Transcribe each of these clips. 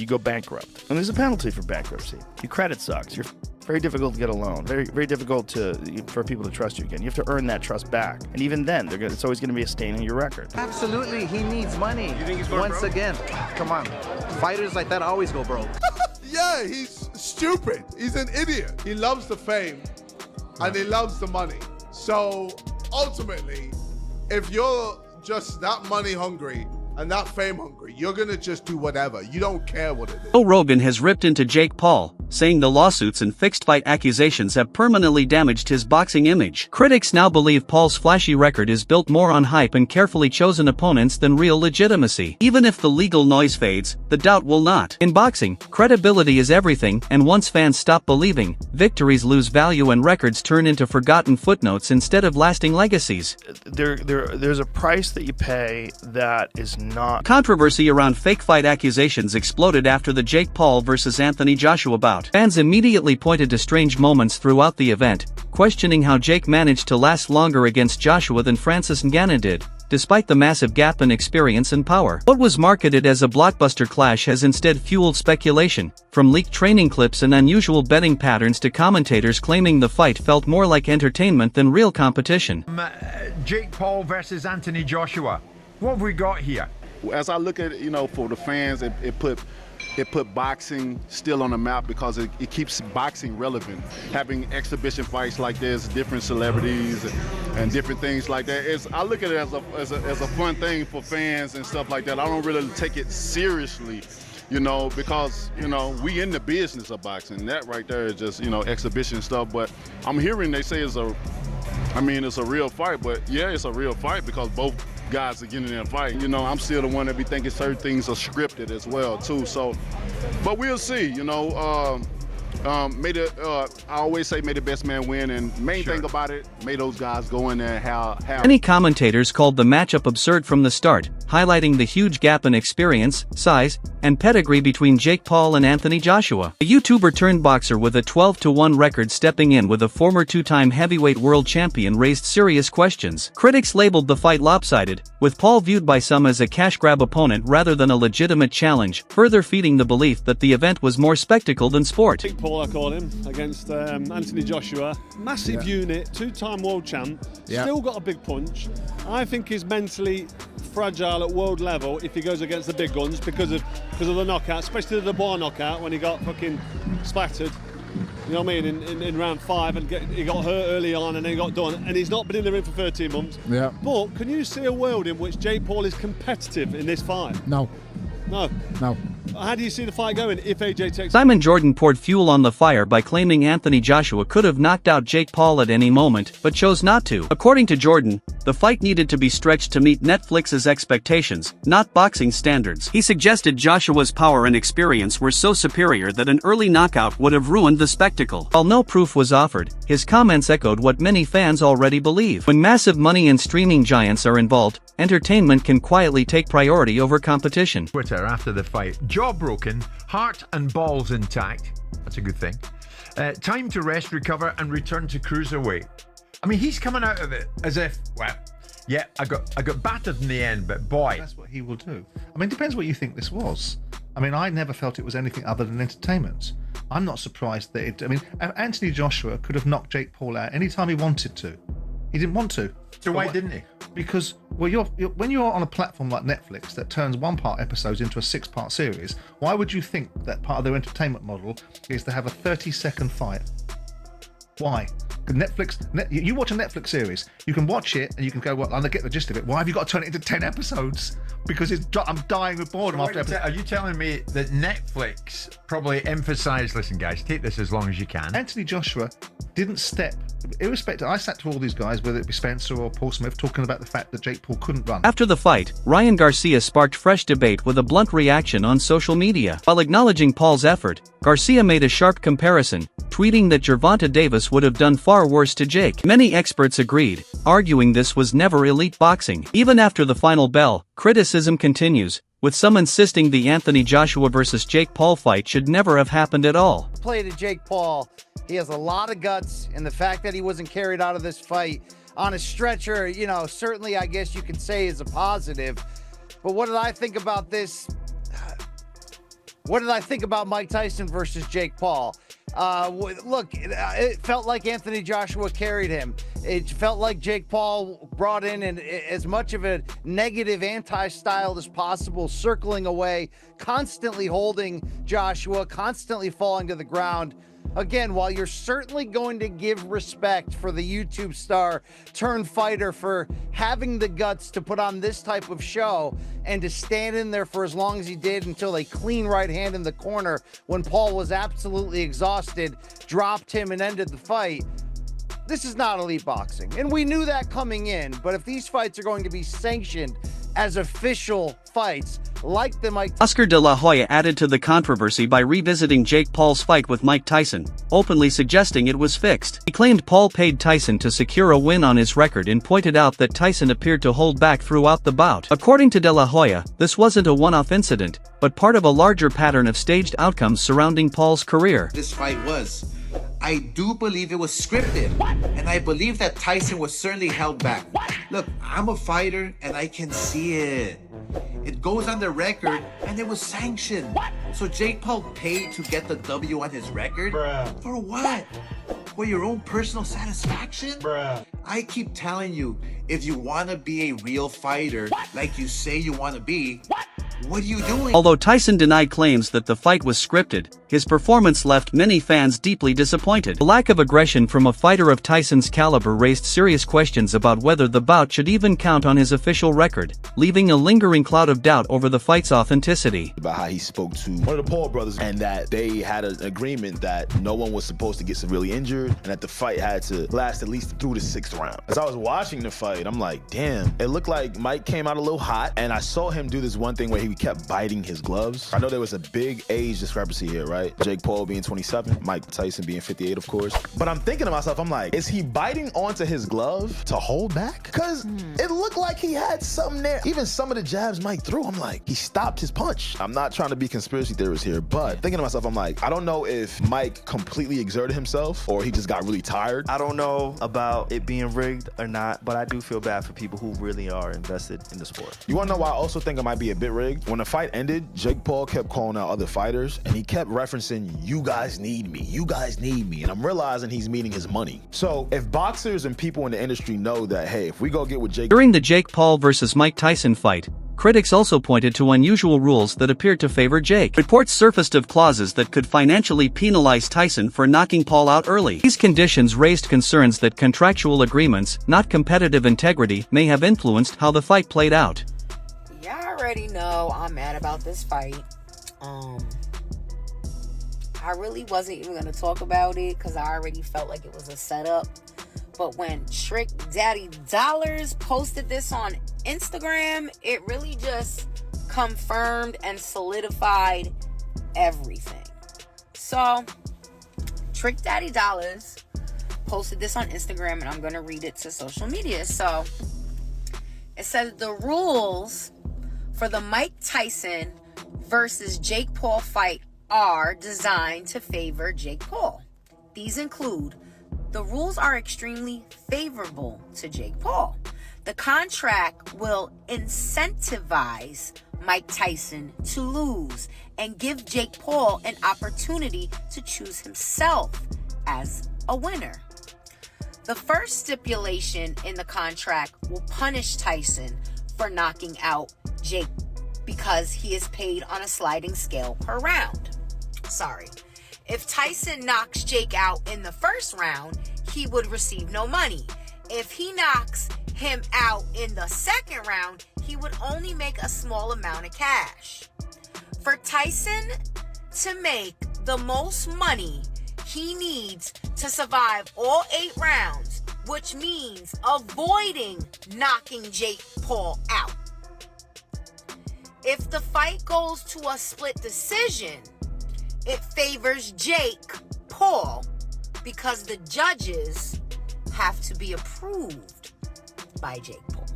you go bankrupt. And there's a penalty for bankruptcy. Your credit sucks. You're very difficult to get a loan. Very, very difficult for people to trust you again. You have to earn that trust back. And even then, it's always going to be a stain on your record. Absolutely, he needs money. You think he's going broke? Once again, come on. Fighters like that always go broke. Yeah, he's stupid. He's an idiot. He loves the fame and he loves the money. So ultimately, if you're just that money hungry and that fame hungry, you're gonna just do whatever. You don't care what it is. Joe Rogan has ripped into Jake Paul, saying the lawsuits and fixed fight accusations have permanently damaged his boxing image. Critics now believe Paul's flashy record is built more on hype and carefully chosen opponents than real legitimacy. Even if the legal noise fades, the doubt will not. In boxing, credibility is everything, and once fans stop believing, victories lose value and records turn into forgotten footnotes instead of lasting legacies. There's a price that you pay that is not. Controversy around fake fight accusations exploded after the Jake Paul vs. Anthony Joshua bout. Fans immediately pointed to strange moments throughout the event, questioning how Jake managed to last longer against Joshua than Francis Ngannou did, despite the massive gap in experience and power. What was marketed as a blockbuster clash has instead fueled speculation, from leaked training clips and unusual betting patterns to commentators claiming the fight felt more like entertainment than real competition. Jake Paul versus Anthony Joshua. What have we got here? As I look at it, for the fans, it put boxing still on the map because it keeps boxing relevant. Having exhibition fights like this, different celebrities and different things like that. I look at it as a fun thing for fans and stuff like that. I don't really take it seriously, because, we in the business of boxing. That right there is just, exhibition stuff. But I'm hearing they say it's a real fight, but yeah, it's a real fight because both guys are getting in a fight. I'm still the one that be thinking certain things are scripted as well too. So, but we'll see. I always say may the best man win, and main thing about it, may those guys go in there how. Many commentators called the matchup absurd from the start, highlighting the huge gap in experience, size, and pedigree between Jake Paul and Anthony Joshua. A YouTuber turned boxer with a 12-1 record stepping in with a former two-time heavyweight world champion raised serious questions. Critics labeled the fight lopsided, with Paul viewed by some as a cash grab opponent rather than a legitimate challenge, further feeding the belief that the event was more spectacle than sport. Jake Paul, I call him, against Anthony Joshua. Massive unit, two-time world champ, still got a big punch. I think he's mentally fragile at world level if he goes against the big guns because of the knockout, especially the bar knockout when he got fucking splattered. You know what I mean? In round 5, and he got hurt early on and then he got done. And he's not been in the ring for 13 months. Yeah. But can you see a world in which Jake Paul is competitive in this fight? No. No. No. How do you see the fight going if AJ takes... Simon Jordan poured fuel on the fire by claiming Anthony Joshua could have knocked out Jake Paul at any moment, but chose not to. According to Jordan, the fight needed to be stretched to meet Netflix's expectations, not boxing standards. He suggested Joshua's power and experience were so superior that an early knockout would have ruined the spectacle. While no proof was offered, his comments echoed what many fans already believe. When massive money and streaming giants are involved, entertainment can quietly take priority over competition. Twitter after the fight. Jaw broken, heart and balls intact. That's a good thing. Time to rest, recover, and return to cruiserweight. I mean, he's coming out of it as if, well, yeah, I got battered in the end, but boy. That's what he will do. I mean, it depends what you think this was. I mean, I never felt it was anything other than entertainment. I'm not surprised that Anthony Joshua could have knocked Jake Paul out anytime he wanted to. He didn't want to. So why didn't he? Because, well, when you're on a platform like Netflix that turns one-part episodes into a 6-part series, why would you think that part of their entertainment model is to have a 30-second fight? Why? You watch a Netflix series, you can watch it and you can go, well, I get the gist of it. Why have you got to turn it into 10 episodes? Because I'm dying with boredom after episode. Are you telling me that Netflix probably emphasised, listen guys, take this as long as you can? Anthony Joshua didn't step, irrespective, I sat to all these guys, whether it be Spencer or Paul Smith, talking about the fact that Jake Paul couldn't run. After the fight, Ryan Garcia sparked fresh debate with a blunt reaction on social media. While acknowledging Paul's effort, Garcia made a sharp comparison, tweeting that Gervonta Davis would have done far worse to Jake. Many experts agreed, arguing this was never elite boxing. Even after the final bell, criticism continues, with some insisting the Anthony Joshua vs. Jake Paul fight should never have happened at all. Play to Jake Paul. He has a lot of guts, and the fact that he wasn't carried out of this fight on a stretcher, certainly I guess you could say is a positive. But what did I think about this? What did I think about Mike Tyson versus Jake Paul? Look, it felt like Anthony Joshua carried him. It felt like Jake Paul brought in as much of a negative anti-style as possible, circling away, constantly holding Joshua, constantly falling to the ground. Again, while you're certainly going to give respect for the YouTube star turned fighter for having the guts to put on this type of show and to stand in there for as long as he did until a clean right hand in the corner when Paul was absolutely exhausted, dropped him and ended the fight. This is not elite boxing. And we knew that coming in, but if these fights are going to be sanctioned as official fights, like the Mike... Oscar de la Hoya added to the controversy by revisiting Jake Paul's fight with Mike Tyson, openly suggesting it was fixed. He claimed Paul paid Tyson to secure a win on his record and pointed out that Tyson appeared to hold back throughout the bout. According to de la Hoya, this wasn't a one-off incident, but part of a larger pattern of staged outcomes surrounding Paul's career. This fight was. I do believe it was scripted, and I believe that Tyson was certainly held back. Look, I'm a fighter, and I can see it. It goes on the record, and it was sanctioned. So Jake Paul paid to get the W on his record? Bruh. For what? For your own personal satisfaction? Bruh. I keep telling you, if you want to be a real fighter, like you say you want to be, what are you doing? Although Tyson denied claims that the fight was scripted, his performance left many fans deeply disappointed. The lack of aggression from a fighter of Tyson's caliber raised serious questions about whether the bout should even count on his official record, leaving a lingering cloud of doubt over the fight's authenticity. About how he spoke to one of the Paul brothers and that they had an agreement that no one was supposed to get severely injured and that the fight had to last at least through the 6th round. As I was watching the fight, I'm like, damn, it looked like Mike came out a little hot, and I saw him do this one thing where he kept biting his gloves. I know there was a big age discrepancy here, right? Jake Paul being 27, Mike Tyson being 58, of course. But I'm thinking to myself, I'm like, is he biting onto his glove to hold back? Because it looked like he had something there. Even some of the jabs Mike threw, I'm like, he stopped his punch. I'm not trying to be conspiracy theorist here, but thinking to myself, I'm like, I don't know if Mike completely exerted himself or he just got really tired. I don't know about it being rigged or not, but I do feel bad for people who really are invested in the sport. You want to know why I also think it might be a bit rigged? When the fight ended, Jake Paul kept calling out other fighters, and he kept referencing, you guys need me, you guys need me, and I'm realizing he's meaning his money. So if boxers and people in the industry know that, hey, if we go get with Jake... During the Jake Paul versus Mike Tyson fight, critics also pointed to unusual rules that appeared to favor Jake. Reports surfaced of clauses that could financially penalize Tyson for knocking Paul out early. These conditions raised concerns that contractual agreements, not competitive integrity, may have influenced how the fight played out. Y'all already know I'm mad about this fight. I really wasn't even going to talk about it because I already felt like it was a setup. But when Trick Daddy Dollars posted this on Instagram, it really just confirmed and solidified everything. So, Trick Daddy Dollars posted this on Instagram, and I'm going to read it to social media. So, it says the rules for the Mike Tyson versus Jake Paul fight are designed to favor Jake Paul. These include: the rules are extremely favorable to Jake Paul. The contract will incentivize Mike Tyson to lose and give Jake Paul an opportunity to choose himself as a winner. The first stipulation in the contract will punish Tyson for knocking out Jake because he is paid on a sliding scale per round. If Tyson knocks Jake out in the first round, he would receive no money. If he knocks him out in the second round, he would only make a small amount of cash. For Tyson to make the most money, he needs to survive all 8 rounds, which means avoiding knocking Jake Paul out. If the fight goes to a split decision, it favors Jake Paul because the judges have to be approved by Jake Paul.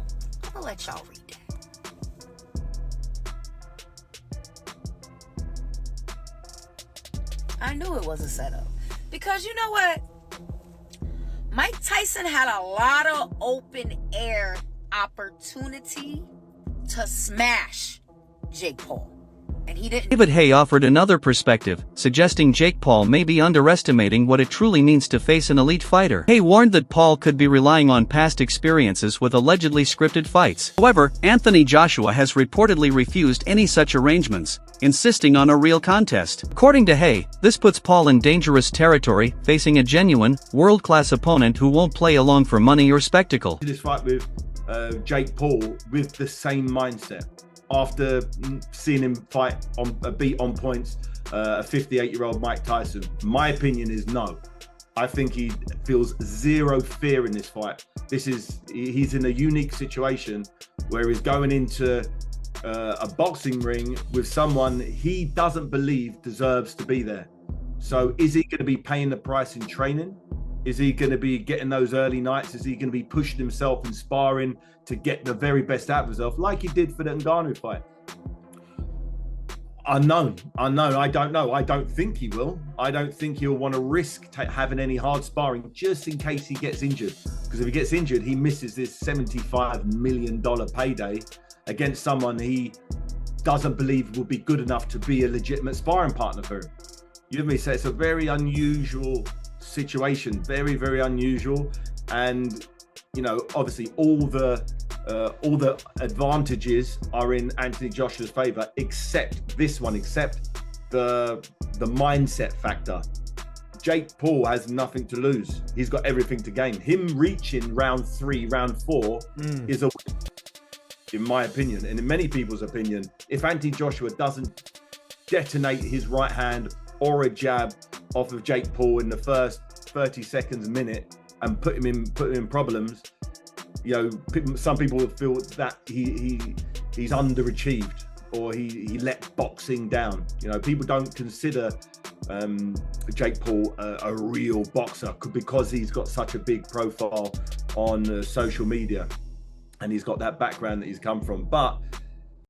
I'm gonna let y'all read that. I knew it was a setup. Because you know what? Mike Tyson had a lot of open air opportunity to smash Jake Paul. And and he didn't. David Hay offered another perspective, suggesting Jake Paul may be underestimating what it truly means to face an elite fighter. Hay warned that Paul could be relying on past experiences with allegedly scripted fights. However, Anthony Joshua has reportedly refused any such arrangements, insisting on a real contest. According to Hay, this puts Paul in dangerous territory, facing a genuine, world-class opponent who won't play along for money or spectacle. This fight with Jake Paul with the same mindset. After seeing him fight on a beat on points, a 58-year-old Mike Tyson, my opinion is no. I think he feels zero fear in this fight. He's in a unique situation where he's going into a boxing ring with someone he doesn't believe deserves to be there. So is he going to be paying the price in training? Is he going to be getting those early nights? Is he going to be pushing himself and sparring to get the very best out of himself, like he did for the Ngannou fight? Unknown. I don't know. I don't think he will. I don't think he'll want to risk having any hard sparring just in case he gets injured. Because if he gets injured, he misses this $75 million payday against someone he doesn't believe will be good enough to be a legitimate sparring partner for him. You know what I mean? So it's a very unusual situation, very, very unusual. And, you know, obviously all the advantages are in Anthony Joshua's favor, except this one, except the mindset factor. Jake Paul has nothing to lose. He's got everything to gain. Him reaching round 3, round 4 is a win, in my opinion, and in many people's opinion. If Anthony Joshua doesn't detonate his right hand or a jab off of Jake Paul in the first 30 seconds, minute, and put him in problems, you know, some people would feel that he's underachieved or he let boxing down. You know, people don't consider Jake Paul a real boxer because he's got such a big profile on social media and he's got that background that he's come from. But